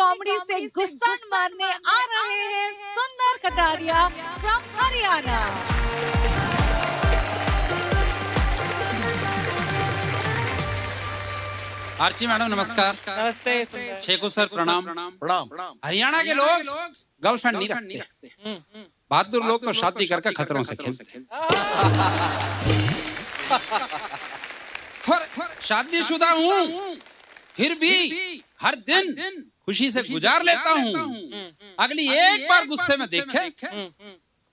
Comedy से गुस्सा मारने आ रहे हैं सुंदर कटारिया फ्रॉम हरियाणा। आर्ची मैडम नमस्कार। नमस्ते। शेखू सर प्रणाम। प्रणाम। हरियाणा के लोग गर्लफ्रेंड नहीं रखते, बहादुर लोग तो शादी करके खतरों से खेलते। और शादीशुदा हूँ फिर भी हर दिन खुशी से गुजार लेता हूँ। अगली एक बार गुस्से में देखे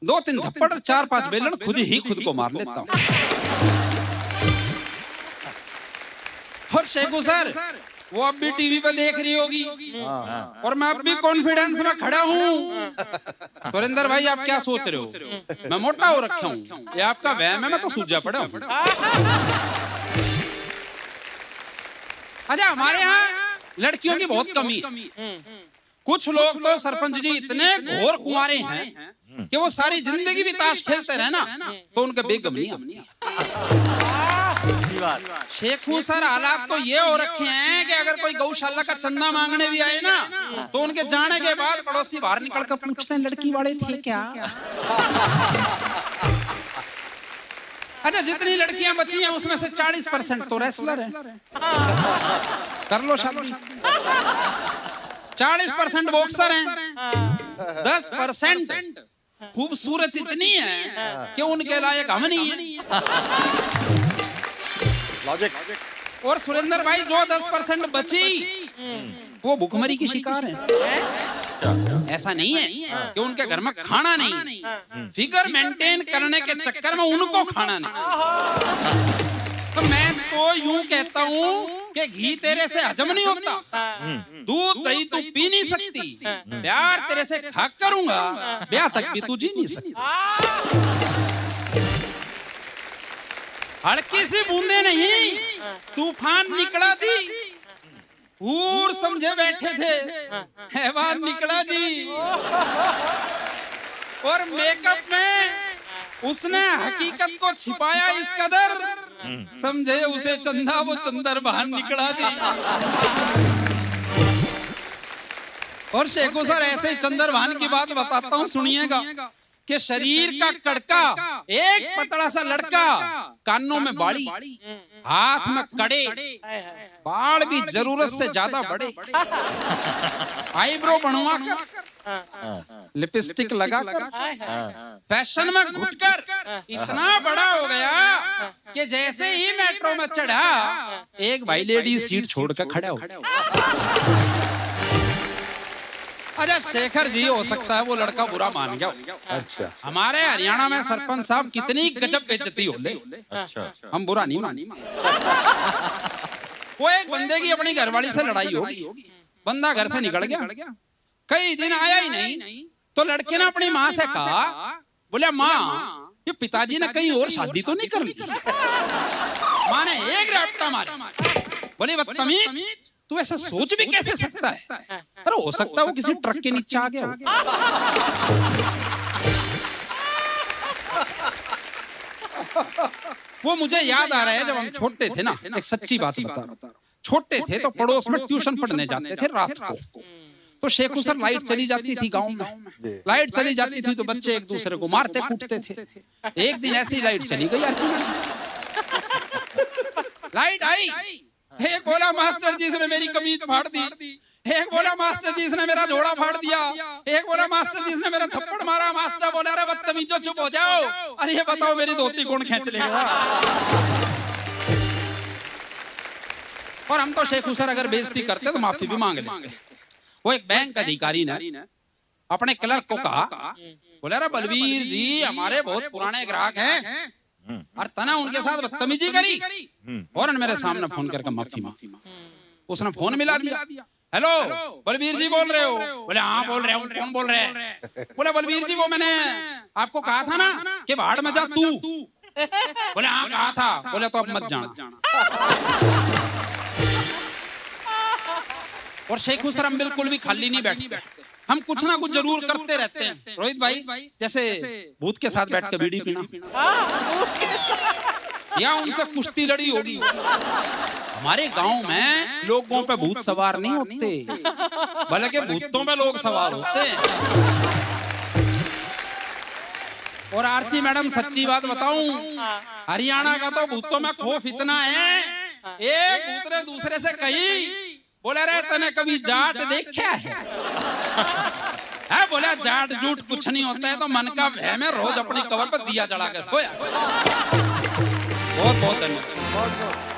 2-3 थप्पड़ 4-5 बेलन खुद ही खुद को मार लेता हूँ। और शेखू सर वो अब भी टीवी पे देख रही होगी और मैं अब भी कॉन्फिडेंस में खड़ा हूँ। सुरेंद्र भाई आप क्या सोच रहे हो? मैं मोटा हो रखा हूँ, ये आपका वहम है, मैं तो सूजा पड़ा हूँ। अच्छा हमारे यहाँ लड़कियों की बहुत कमी है। कुछ लोग तो सरपंच जी इतने घोर कुंवारे हैं कि वो सारी जिंदगी भी ताश खेलते रहे ना तो उनके बेगम नहीं आती। शेखू सर हालात तो ये हो रखे हैं कि अगर कोई गौशाला का चंदा मांगने भी आए ना तो उनके जाने के बाद पड़ोसी बाहर निकल कर पूछते हैं लड़की वाले थे क्या? अच्छा जितनी लड़कियां बची हैं उसमें से 40% तो रेसलर हैं। कर लो शादी। 40% बॉक्सर हैं, 10% खूबसूरत इतनी है कि उनके लायक हम नहीं है। लॉजिक। और सुरेंद्र भाई जो 10% बची वो भूखमरी की शिकार है। ऐसा नहीं है कि उनके घर में खाना नहीं, फिगर मेंटेन करने के चक्कर में उनको खाना नहीं। तो मैं तो यूं कहता हूँ कि घी तेरे से हजम नहीं होता, दूध दही तू पी नहीं सकती, प्यार तेरे से खा करूंगा, ब्याह तक भी तू जी नहीं सकती। हल्की सी बूंदे नहीं तूफान निकला जी, पूर समझे बैठे थे हैवान निकला जी। और मेकअप में उसने हकीकत को छिपाया इस कदर, समझे उसे चंदा वो चंदर बाहर निकला जी। और शेखू सर ऐसे ही चंदरभान की बात बताता हूँ, सुनिएगा कि शरीर का कड़का एक पतला सा लड़का, कानों में बाड़ी, हाथ में कड़े, बाल भी जरूरत से ज्यादा बड़े, आईब्रो बनवा कर, लिपस्टिक लगाकर, फैशन में घुटकर इतना बड़ा हो गया कि जैसे ही मेट्रो में चढ़ा एक भाई लेडी सीट छोड़कर खड़ा हो गया। अच्छा शेखर जी हो सकता है वो लड़का बुरा मान गया। अच्छा हमारे हरियाणा में सरपंच साहब कितनी गजब बेइज्जती हो ले। अच्छा हम बुरा नहीं मानी। वो एक बंदे की अपनी घरवाली से लड़ाई होगी, बंदा घर से निकल गया, कई दिन आया ही नहीं, तो लड़के ने अपनी माँ से कहा, बोले माँ ये पिताजी ने कहीं और शादी तो नहीं कर ली? माँ ने एक रपटा मारा, बोले बदतमीज तू ऐसा सोच भी कैसे सकता है? अरे हो सकता है वो किसी ट्रक के नीचे आ गया हो। वो मुझे याद आ रहा है जब हम छोटे थे ना, एक सच्ची बात बता रहा हूं। छोटे थे तो पड़ोस में ट्यूशन पढ़ने जाते थे रात को, तो शेखू सर लाइट चली जाती थी गांव में, लाइट चली जाती थी तो बच्चे एक दूसरे को मारते कूटते थे। एक दिन ऐसी लाइट चली गई, लाइट आई, एक बोला मास्टर जी ने मेरी कमीज फाड़ दी, एक बोला मास्टर जी ने मेरा जोड़ा फाड़ दिया, एक बोला मास्टर जी ने मेरा थप्पड़ मारा। मास्टर बोला अरे बदतमीजो चुप हो जाओ, अरे ये बताओ मेरी धोती कौन खींच लेगा? और हम तो शेखू सर अगर बेइज्जती करते तो माफी भी मांग लेंगे। वो एक बैंक अधिकारी ने अपने क्लर्क को कहा, बोला अरे बलबीर जी हमारे बहुत पुराने ग्राहक हैं और तना उनके साथ बदतमीजी करी, और मेरे सामने फोन करके माफी मांगी। उसने फोन मिला दिया, हेलो बलबीर जी बोल रहे हो? बोले हाँ बोल रहे हूँ। कौन बोल रहे हैं? बोले बलबीर जी वो मैंने आपको कहा था ना कि बाहर में जा तू। बोले हाँ कहा था। बोले तो अब मत जाना। और शेखू सर हम बिल्कुल भी खाली नहीं बैठते, हम कुछ ना कुछ जरूर करते रहते हैं। रोहित भाई जैसे भूत के साथ बैठ कर बीड़ी पीना, या उनसे कुश्ती लड़ी होगी। हमारे गांव में लोगों पे भूत सवार नहीं होते, बल्कि भूतों पे लोग सवार होते हैं। और आरती मैडम सच्ची बात बताऊं, हरियाणा का तो भूतों में खौफ इतना है, एक भूत ने दूसरे से कही, बोले रे तने कभी जाट देखा है? बोला जाट जूट कुछ नहीं होता है, तो मन का भय में रोज अपनी कबर पर दिया जला के सोया। बहुत बहुत धन्यवाद।